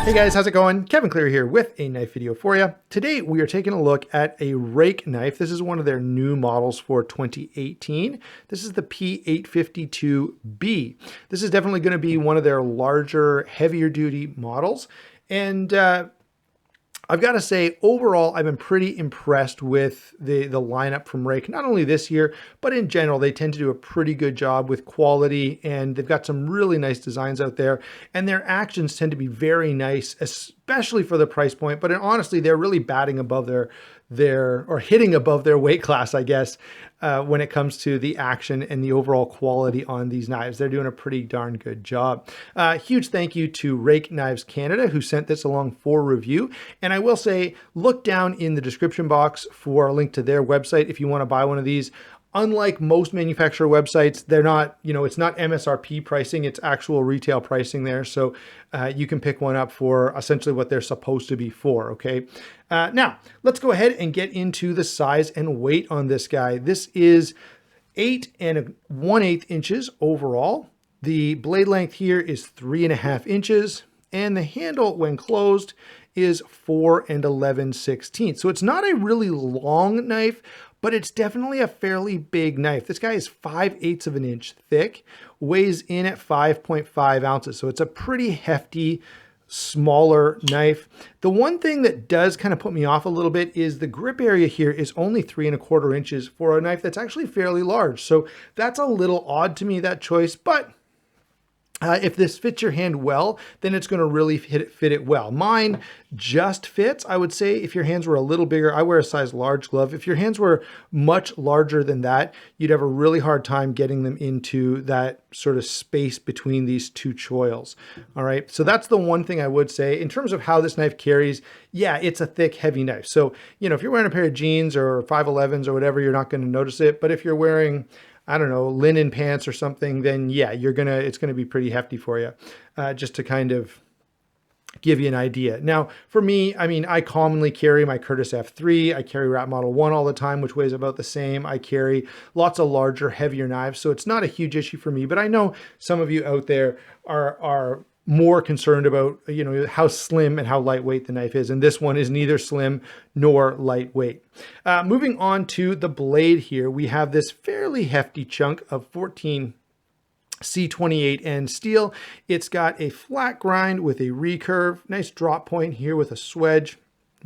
Hey guys, how's it going? Kevin Clear here with a knife video for you. Today we are taking a look at a Ruike knife. This is one of their new models for 2018. This is the P852B. This is definitely going to be one of their larger, heavier duty models. And I've got to say, overall, I've been pretty impressed with the lineup from Ruike, not only this year, but in general. They tend to do a pretty good job with quality, and they've got some really nice designs out there, and their actions tend to be very nice, especially for the price point. But honestly, they're really batting above or hitting above their weight class, I guess, when it comes to the action and the overall quality on these knives. They're doing a pretty darn good job. Huge thank you to Ruike Knives Canada, who sent this along for review. And I will say, look down in the description box for a link to their website if you want to buy one of these. Unlike most manufacturer websites, they're not, it's not MSRP pricing, it's actual retail pricing there. So you can pick one up for essentially what they're supposed to be for, okay? Now, let's go ahead and get into the size and weight on this guy. This is 8 1/8 inches overall. The blade length here is 3.5 inches, and the handle, when closed, is 4 11/16. So it's not a really long knife, but it's definitely a fairly big knife. This guy is 5/8 of an inch thick, weighs in at 5.5 ounces. So it's a pretty hefty, smaller knife. The one thing that does kind of put me off a little bit is the grip area here is only 3.25 inches for a knife that's actually fairly large. So that's a little odd to me, that choice, but if this fits your hand well, then it's going to really fit it well. Mine just fits. I would say if your hands were a little bigger, I wear a size large glove. If your hands were much larger than that, you'd have a really hard time getting them into that sort of space between these two choils. All right. So that's the one thing I would say in terms of how this knife carries. Yeah, it's a thick, heavy knife. So, if you're wearing a pair of jeans or 511s or whatever, you're not going to notice it. But if you're wearing, I don't know, linen pants or something, then yeah, it's gonna be pretty hefty for you, just to kind of give you an idea. Now, for me, I commonly carry my Curtis F3. I carry Rat Model 1 all the time, which weighs about the same. I carry lots of larger, heavier knives, so it's not a huge issue for me, but I know some of you out there are more concerned about, how slim and how lightweight the knife is. And this one is neither slim nor lightweight. Moving on to the blade here, we have this fairly hefty chunk of 14 C28N steel. It's got a flat grind with a recurve, nice drop point here with a swedge.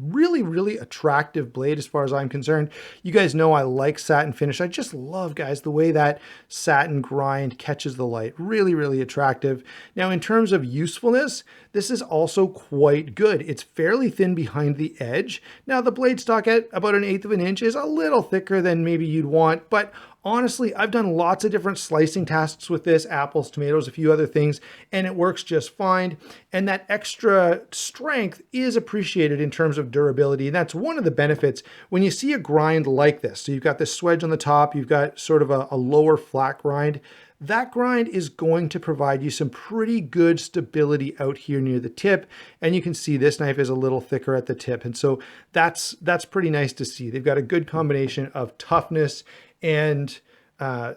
Really, really attractive blade as far as I'm concerned. You guys know I like satin finish. I just love, guys, the way that satin grind catches the light. Really, really attractive. Now, in terms of usefulness, this is also quite good. It's fairly thin behind the edge. Now, the blade stock at about 1/8 of an inch is a little thicker than maybe you'd want, but honestly, I've done lots of different slicing tasks with this, apples, tomatoes, a few other things, and it works just fine. And that extra strength is appreciated in terms of durability. And that's one of the benefits when you see a grind like this. So you've got this swedge on the top, you've got sort of a lower flat grind. That grind is going to provide you some pretty good stability out here near the tip. And you can see this knife is a little thicker at the tip. And so that's pretty nice to see. They've got a good combination of toughness and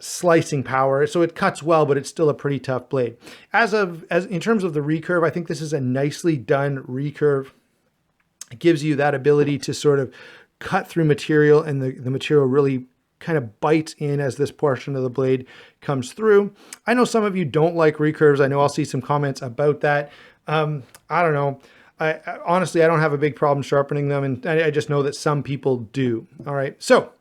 slicing power. So it cuts well, but it's still a pretty tough blade. As in terms of the recurve, I think this is a nicely done recurve. It gives you that ability to sort of cut through material, and the material really kind of bites in as this portion of the blade comes through. I know some of you don't like recurves. I know I'll see some comments about that. I don't know. Honestly, I don't have a big problem sharpening them, and I just know that some people do. All right. So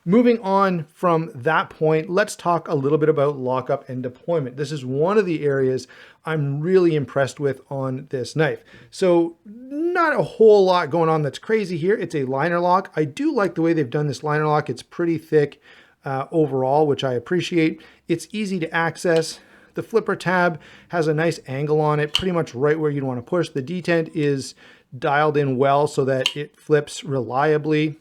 moving on from that point, let's talk a little bit about lockup and deployment. This is one of the areas I'm really impressed with on this knife. So not a whole lot going on that's crazy here. It's a liner lock. I do like the way they've done this liner lock. It's pretty thick overall, which I appreciate. It's easy to access. The flipper tab has a nice angle on it, pretty much right where you'd want to push. The detent is dialed in well so that it flips reliably.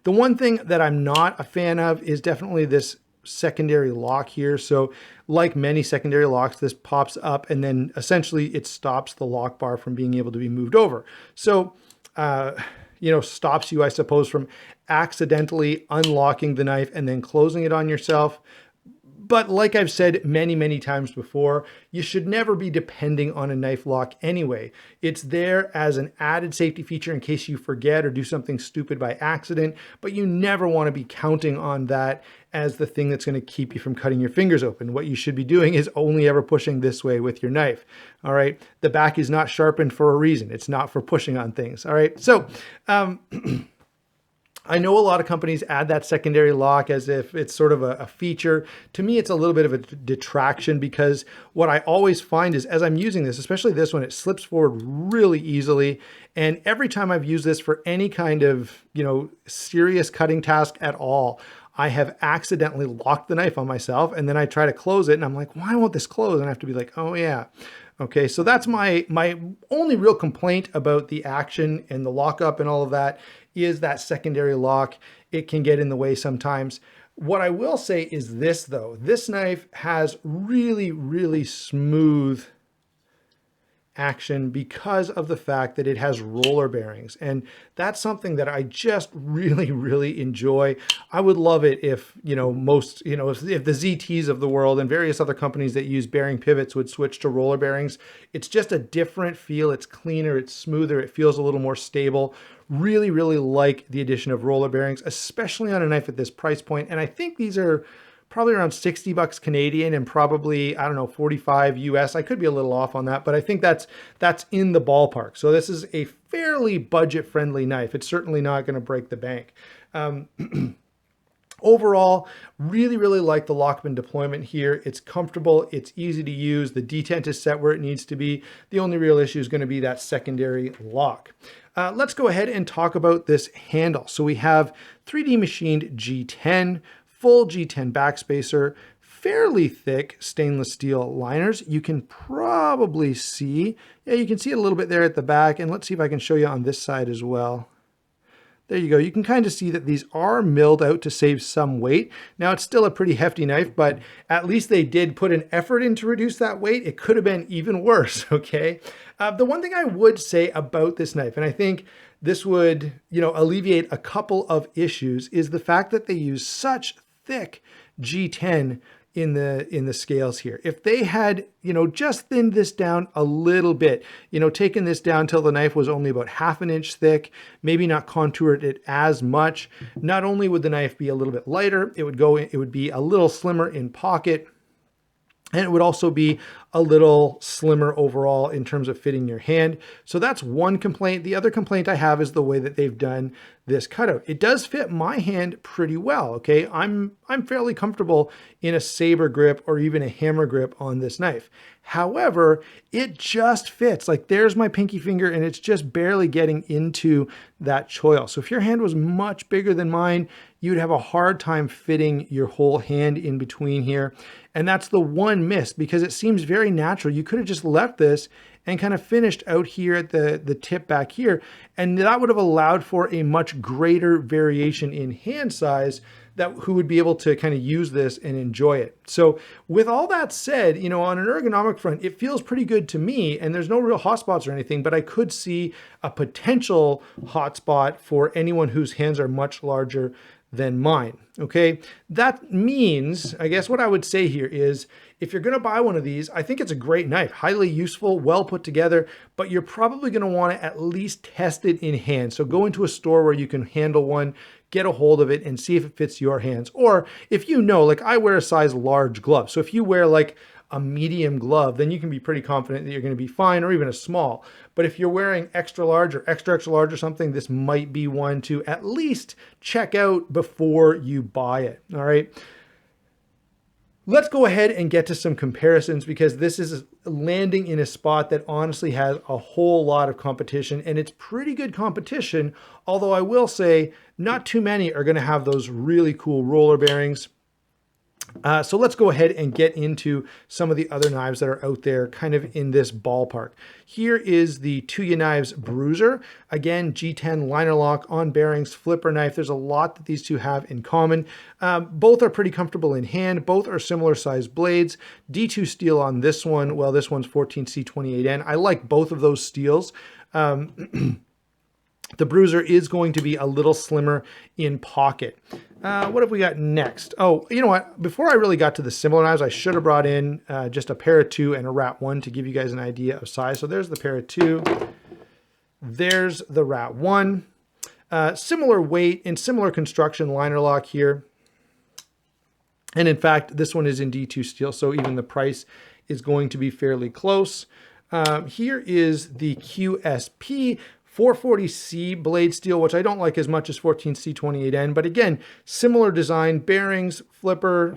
The one thing that I'm not a fan of is definitely this secondary lock here. So like many secondary locks, this pops up and then essentially it stops the lock bar from being able to be moved over. So, stops you, I suppose, from accidentally unlocking the knife and then closing it on yourself. But like I've said many, many times before, you should never be depending on a knife lock anyway. It's there as an added safety feature in case you forget or do something stupid by accident, but you never want to be counting on that as the thing that's going to keep you from cutting your fingers open. What you should be doing is only ever pushing this way with your knife. All right. The back is not sharpened for a reason. It's not for pushing on things. All right. So, I know a lot of companies add that secondary lock as if it's sort of a feature. To me, it's a little bit of a detraction, because what I always find is as I'm using this, especially this one, it slips forward really easily. And every time I've used this for any kind of, serious cutting task at all, I have accidentally locked the knife on myself, and then I try to close it and I'm like, why won't this close? And I have to be like, oh yeah. Okay, so that's my only real complaint about the action and the lockup and all of that is that secondary lock. It can get in the way sometimes. What I will say is this though, this knife has really, really smooth action because of the fact that it has roller bearings. And that's something that I just really, really enjoy. I would love it if, if the ZTs of the world and various other companies that use bearing pivots would switch to roller bearings. It's just a different feel. It's cleaner, it's smoother, it feels a little more stable. Really, really like the addition of roller bearings, especially on a knife at this price point. And I think these are probably around 60 bucks Canadian and probably, I don't know, 45 US. I could be a little off on that, but I think that's in the ballpark. So this is a fairly budget-friendly knife. It's certainly not going to break the bank. Overall, really, really like the Lockup deployment here. It's comfortable, it's easy to use. The detent is set where it needs to be. The only real issue is going to be that secondary lock. Let's go ahead and talk about this handle. So we have 3D machined G10, full G10 backspacer, fairly thick stainless steel liners. You can probably see, you can see it a little bit there at the back. And let's see if I can show you on this side as well. There you go. You can kind of see that these are milled out to save some weight. Now it's still a pretty hefty knife, but at least they did put an effort in to reduce that weight. It could have been even worse, okay? The one thing I would say about this knife, and I think this would, alleviate a couple of issues, is the fact that they use such thick G10 in the scales here. If they had, just thinned this down a little bit, taken this down till the knife was only about 1/2 inch thick, maybe not contoured it as much, not only would the knife be a little bit lighter, it would be a little slimmer in pocket, and it would also be a little slimmer overall in terms of fitting your hand. So that's one complaint. The other complaint I have is the way that they've done this cutout. It does fit my hand pretty well, okay? I'm fairly comfortable in a saber grip or even a hammer grip on this knife. However, it just fits. Like there's my pinky finger and it's just barely getting into that choil. So if your hand was much bigger than mine, you'd have a hard time fitting your whole hand in between here. And that's the one miss, because it seems very natural. You could have just left this and kind of finished out here at the tip back here. And that would have allowed for a much greater variation in hand size who would be able to kind of use this and enjoy it. So with all that said, on an ergonomic front, it feels pretty good to me, and there's no real hotspots or anything, but I could see a potential hotspot for anyone whose hands are much larger than mine, okay? That means, I guess what I would say here is, if you're gonna buy one of these, I think it's a great knife, highly useful, well put together, but you're probably gonna wanna at least test it in hand. So go into a store where you can handle one, get a hold of it and see if it fits your hands. Or if like I wear a size large glove. So if you wear like a medium glove, then you can be pretty confident that you're going to be fine, or even a small. But if you're wearing extra large or extra large or something, this might be one to at least check out before you buy it. All right. Let's go ahead and get to some comparisons, because this is landing in a spot that honestly has a whole lot of competition, and it's pretty good competition. Although I will say not too many are going to have those really cool roller bearings. So let's go ahead and get into some of the other knives that are out there kind of in this ballpark. Here is the Tuya Knives Bruiser. Again, G10 liner lock on bearings, flipper knife. There's a lot that these two have in common. Both are pretty comfortable in hand. Both are similar size blades. D2 steel on this one. Well, this one's 14C28N. I like both of those steels. The Bruiser is going to be a little slimmer in pocket. What have we got next? Oh, you know what? Before I really got to the similar knives, I should have brought in just a pair of 2 and a Rat 1 to give you guys an idea of size. So there's the pair of 2. There's the Rat 1. Similar weight and similar construction, liner lock here. And in fact, this one is in D2 steel, so even the price is going to be fairly close. Here is the QSP 440C blade steel, which I don't like as much as 14C28N, but again, similar design, bearings, flipper,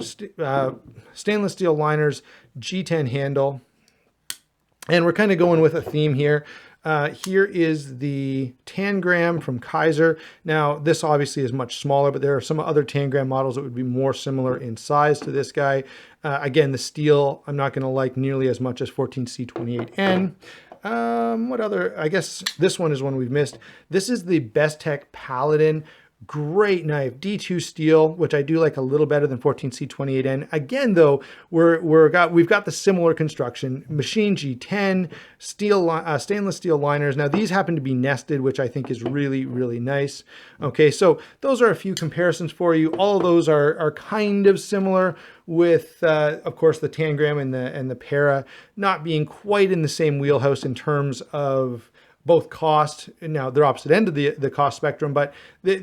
stainless steel liners, G10 handle. And we're kind of going with a theme here. Here is the Tangram from Kaiser. Now, this obviously is much smaller, but there are some other Tangram models that would be more similar in size to this guy. Again, the steel, I'm not going to like nearly as much as 14C28N. What other? I guess this one is one we've missed. This is the Best Tech Paladin. Great knife, D2 steel, which I do like a little better than 14C28N. Again, though, we've got the similar construction, machine G10, steel, stainless steel liners. Now these happen to be nested, which I think is really, really nice. Okay, so those are a few comparisons for you. All of those are kind of similar, with of course the Tangram and the Para not being quite in the same wheelhouse in terms of both cost. Now they're opposite end of the cost spectrum, but they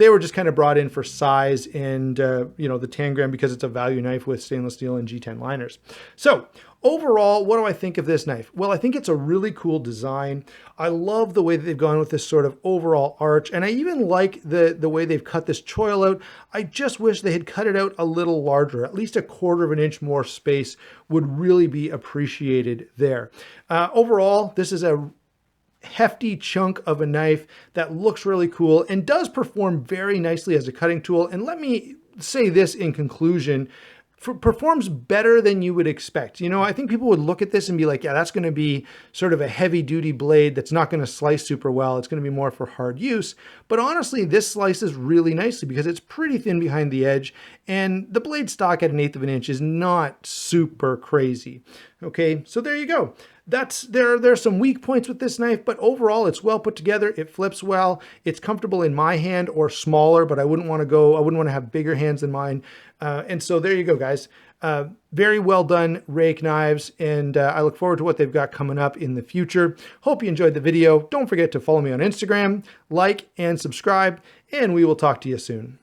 were just kind of brought in for size and the Tangram because it's a value knife with stainless steel and G10 liners. So overall, what do I think of this knife? Well, I think it's a really cool design. I love the way that they've gone with this sort of overall arch, and I even like the way they've cut this choil out. I just wish they had cut it out a little larger. At least a 1/4 of an inch more space would really be appreciated there. Overall, this is a hefty chunk of a knife that looks really cool and does perform very nicely as a cutting tool. And let me say this in conclusion, performs better than you would expect. I think people would look at this and be like, yeah, that's going to be sort of a heavy duty blade that's not going to slice super well. It's going to be more for hard use. But honestly, this slices really nicely because it's pretty thin behind the edge, and the blade stock at 1/8 of an inch is not super crazy. Okay, so there you go. There's some weak points with this knife, but overall it's well put together. It flips well. It's comfortable in my hand or smaller, but I wouldn't want to have bigger hands than mine. And so there you go, guys. Very well done Ruike knives, and I look forward to what they've got coming up in the future. Hope you enjoyed the video. Don't forget to follow me on Instagram, like and subscribe, and we will talk to you soon.